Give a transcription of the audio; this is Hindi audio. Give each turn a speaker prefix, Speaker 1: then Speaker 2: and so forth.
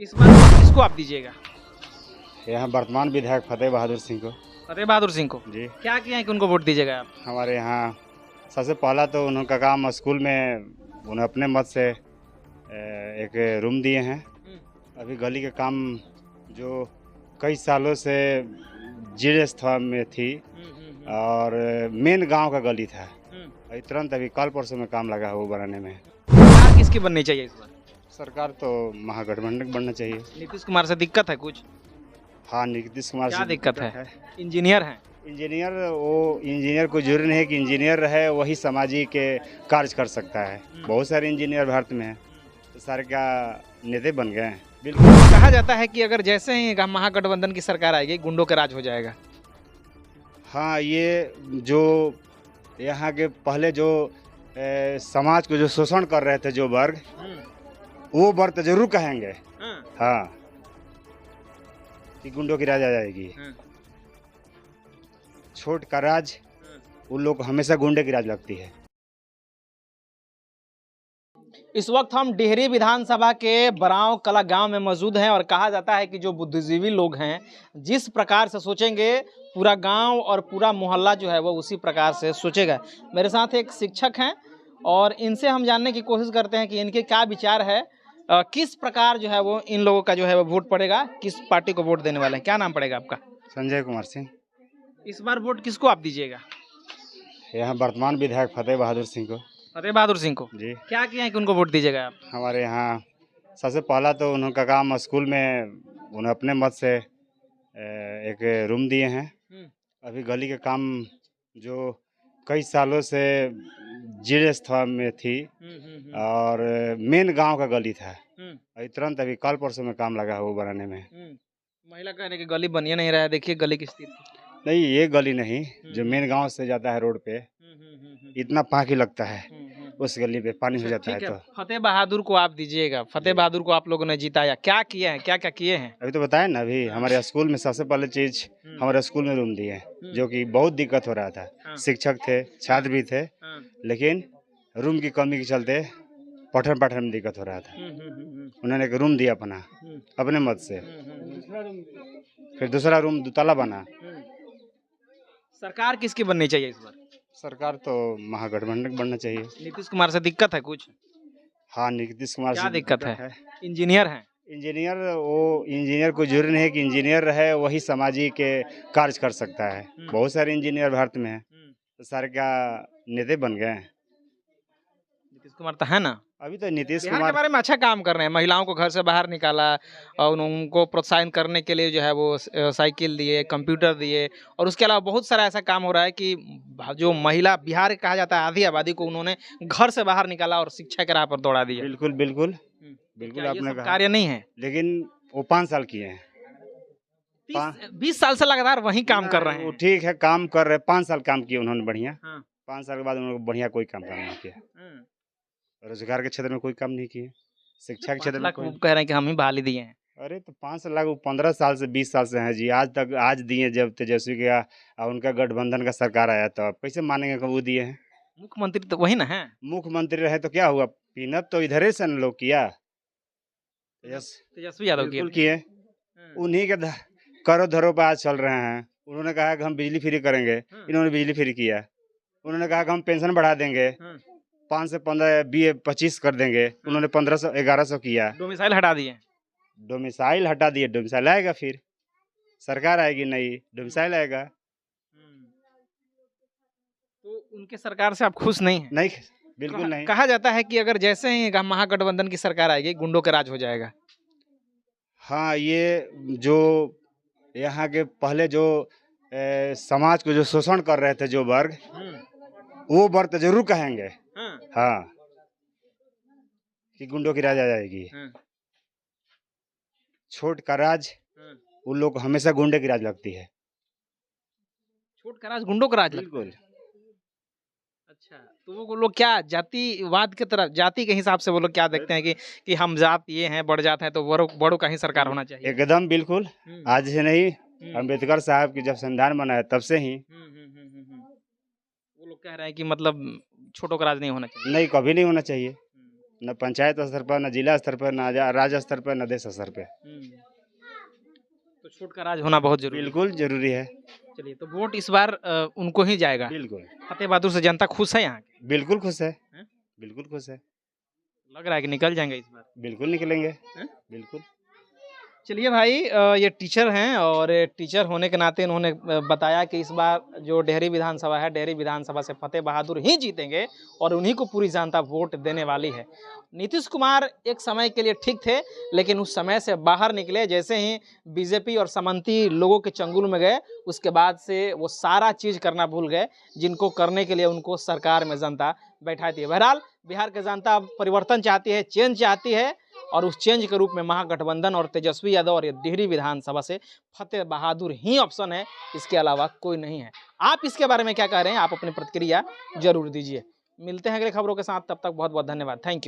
Speaker 1: इस बार किसको आप दीजिएगा?
Speaker 2: यहाँ वर्तमान विधायक फतेह बहादुर सिंह को।
Speaker 1: फतेह बहादुर सिंह को।
Speaker 2: जी,
Speaker 1: क्या किया है कि उनको वोट दीजिएगा आप?
Speaker 2: हमारे यहाँ सबसे पहला तो उनका काम स्कूल में उन्हें अपने मत से एक रूम दिए हैं। अभी गली के काम जो कई सालों से जीर्ण अवस्था में थी और मेन गांव का गली था। अभी तुरंत अभी कल परसों में काम लगा है वो बनाने में।
Speaker 1: सरकार किसकी बननी चाहिए इस बार?
Speaker 2: सरकार तो महागठबंधन बनना चाहिए।
Speaker 1: नीतीश कुमार से दिक्कत है कुछ?
Speaker 2: हाँ, नीतीश कुमार
Speaker 1: क्या
Speaker 2: से
Speaker 1: दिक्कत है? इंजीनियर हैं।
Speaker 2: इंजीनियर को जरूरी नहीं है कि इंजीनियर रहे वही सामाजिक कार्य कर सकता है। बहुत सारे इंजीनियर भारत में हैं, तो सारे का नेता बन गए हैं। बिल्कुल।
Speaker 1: कहा जाता है कि अगर जैसे ही महागठबंधन की सरकार आएगी गुंडों के राज हो जाएगा।
Speaker 2: हाँ, ये जो यहाँ के पहले जो समाज को जो शोषण कर रहे थे जो वर्ग, वो वर्ग तो जरूर कहेंगे हाँ कि गुंडों की राज आ जाएगी। छोट का राज उन लोग को हमेशा गुंडे की राज लगती है।
Speaker 1: इस वक्त हम डेहरी विधानसभा के बराव कला गांव में मौजूद हैं और कहा जाता है कि जो बुद्धिजीवी लोग हैं जिस प्रकार से सोचेंगे पूरा गांव और पूरा मोहल्ला जो है वो उसी प्रकार से सोचेगा। मेरे साथ एक शिक्षक हैं और इनसे हम जानने की कोशिश करते हैं कि इनके क्या विचार है, किस प्रकार जो है वो इन लोगों का जो है वो वोट पड़ेगा, किस पार्टी को वोट देने वाले हैं। क्या नाम पड़ेगा आपका?
Speaker 2: संजय कुमार सिंह।
Speaker 1: इस बार वोट किसको आप दीजिएगा?
Speaker 2: यहाँ वर्तमान विधायक फतेह बहादुर सिंह को।
Speaker 1: फतेह बहादुर सिंह को।
Speaker 2: जी,
Speaker 1: क्या किया है कि उनको वोट दीजिएगा आप?
Speaker 2: हमारे यहाँ सबसे पहला तो उनका काम स्कूल में उन्हें अपने मत से एक रूम दिए हैं। अभी गली के काम जो कई सालों से जीर्ण अवस्था में थी और मेन गांव का गली था। अभी तुरंत अभी कल परसों में काम लगा है वो बनाने में।
Speaker 1: महिला कह रही कि गली बनिए नहीं रहा है, देखिए गली की स्थिति।
Speaker 2: नहीं, ये गली नहीं जो मेन गांव से जाता है रोड पे, इतना पानी लगता है उस गली पे, पानी हो जाता है। तो
Speaker 1: फतेह बहादुर को आप दीजिएगा। फतेह बहादुर को आप लोगों ने जिताया, क्या किए हैं, क्या क्या किए हैं?
Speaker 2: अभी तो बताया ना, अभी हमारे स्कूल में सबसे पहले चीज हमारे स्कूल में रूम दिए हैं, जो कि बहुत दिक्कत हो रहा था। शिक्षक थे, छात्र भी थे, लेकिन रूम की कमी के चलते पठन पाठन में दिक्कत हो रहा था। उन्होंने एक रूम दिया अपने मत से, फिर दूसरा रूम दुतला बना।
Speaker 1: सरकार किसकी बननी चाहिए इस बार?
Speaker 2: सरकार तो महागठबंधन बनना चाहिए।
Speaker 1: नीतीश कुमार से दिक्कत है कुछ?
Speaker 2: हाँ, नीतीश कुमार
Speaker 1: क्या
Speaker 2: से
Speaker 1: दिक्कत है? इंजीनियर हैं।
Speaker 2: इंजीनियर को जरूरी नहीं है कि इंजीनियर रहे वही सामाजिक कार्य कर सकता है। बहुत सारे इंजीनियर भारत में हैं, तो सारे का नेता बन गए हैं।
Speaker 1: नीतीश कुमार तो है ना।
Speaker 2: अभी तो नीतीश
Speaker 1: बिहार के
Speaker 2: कुमार
Speaker 1: बारे में अच्छा काम कर रहे हैं, महिलाओं को घर से बाहर निकाला और उनको प्रोत्साहन करने के लिए जो है वो साइकिल दिए, कंप्यूटर दिए, और उसके अलावा बहुत सारा ऐसा काम हो रहा है कि जो महिला बिहार कहा जाता है आधी आबादी को उन्होंने घर से बाहर निकाला और शिक्षा के राह पर दौड़ा दिया।
Speaker 2: बिल्कुल बिल्कुल बिल्कुल आपने कहा,
Speaker 1: कार्य नहीं है।
Speaker 2: लेकिन वो 5 साल किए हैं।
Speaker 1: 20 साल से लगातार वही काम कर रहे
Speaker 2: वो
Speaker 1: हैं।
Speaker 2: ठीक है, काम कर रहे, 5 साल काम किए उन्होंने बढ़िया। 5 साल के बाद उन्होंने बढ़िया कोई काम नहीं किया। रोजगार के क्षेत्र में कोई काम नहीं किए, शिक्षा के क्षेत्र में कोई।
Speaker 1: कह रहे हैं कि हम ही बहाली दिए हैं।
Speaker 2: अरे तो 5 लाख 15 साल से 20 साल से हैं जी, आज दिए। जब तेजस्वी का उनका गठबंधन का सरकार आया तो आप कैसे मानेंगे कि वो दिए हैं?
Speaker 1: मुख्यमंत्री तो वही ना है।
Speaker 2: मुख्यमंत्री रहे तो क्या हुआ? पीनअप तो इधर से न लोग किया,
Speaker 1: तेजस्वी यादव
Speaker 2: किए। उन्हीं के करो धरो पे आज चल रहे हैं। उन्होंने कहा कि हम बिजली फ्री करेंगे, इन्होंने बिजली फ्री किया। उन्होंने कहा कि हम पेंशन बढ़ा देंगे, 5 से 15 25 कर देंगे, उन्होंने 1500 1100 किया।
Speaker 1: डोमिसाइल हटा दिए।
Speaker 2: डोमिसाइल हटा दिए। डोमिसाइल आएगा, फिर सरकार आएगी नई, डोमिसाइल आएगा।
Speaker 1: तो उनके सरकार से आप खुश नहीं हैं?
Speaker 2: नहीं, बिल्कुल नहीं।
Speaker 1: कहा जाता है कि अगर जैसे ही महागठबंधन की सरकार आएगी गुंडों के राज हो जाएगा।
Speaker 2: हाँ, ये जो यहाँ के पहले जो समाज को जो शोषण कर रहे थे जो वर्ग, वो वर्ग तो जरूर कहेंगे हाँ कि गुंडों की राज आ जाएगी। छोट का राज उन लोग को हमेशा गुंडे की राज लगती है।
Speaker 1: छोट का राज गुंडों का राज लगता है।
Speaker 2: बिल्कुल।
Speaker 1: अच्छा, तो वो लोग क्या जातिवाद की तरफ, जाति के हिसाब से वो लोग क्या देखते हैं कि हम जात ये हैं, बढ़ जाते हैं तो बड़ों का ही सरकार होना चाहिए?
Speaker 2: एकदम बिल्कुल। आज से नहीं, अम्बेडकर साहब की जब संविधान बना है तब से ही
Speaker 1: वो लोग कह रहे हैं कि मतलब छोटों का राज नहीं होना चाहिए।
Speaker 2: नहीं, कभी नहीं होना चाहिए। न पंचायत स्तर पर, न जिला स्तर पर, न राज्य स्तर पर, न देश स्तर पे।
Speaker 1: तो छूट का राज होना बहुत जरूरी है।
Speaker 2: बिल्कुल जरूरी है।
Speaker 1: चलिए, तो वोट इस बार उनको ही जाएगा।
Speaker 2: बिल्कुल
Speaker 1: फतेह बहादुर से जनता खुश है यहाँ की?
Speaker 2: बिल्कुल खुश है।
Speaker 1: हैं?
Speaker 2: बिल्कुल खुश है।
Speaker 1: लग रहा है कि निकल जाएंगे इस बार।
Speaker 2: बिल्कुल निकलेंगे।
Speaker 1: हैं?
Speaker 2: बिल्कुल।
Speaker 1: चलिए भाई, ये टीचर हैं और टीचर होने के नाते इन्होंने बताया कि इस बार जो डेहरी विधानसभा है, डेहरी विधानसभा से फतेह बहादुर ही जीतेंगे और उन्हीं को पूरी जनता वोट देने वाली है। नीतीश कुमार एक समय के लिए ठीक थे, लेकिन उस समय से बाहर निकले। जैसे ही बीजेपी और सामंती लोगों के चंगुल में गए, उसके बाद से वो सारा चीज़ करना भूल गए जिनको करने के लिए उनको सरकार में जनता बैठाई थी। बहरहाल, बिहार की जनता अब परिवर्तन चाहती है, चेंज चाहती है, और उस चेंज के रूप में महागठबंधन और तेजस्वी यादव और ये डिहरी विधानसभा से फतेह बहादुर ही ऑप्शन है, इसके अलावा कोई नहीं है। आप इसके बारे में क्या कह रहे हैं? आप अपनी प्रतिक्रिया जरूर दीजिए। मिलते हैं अगले खबरों के साथ, तब तक बहुत बहुत धन्यवाद। Thank you.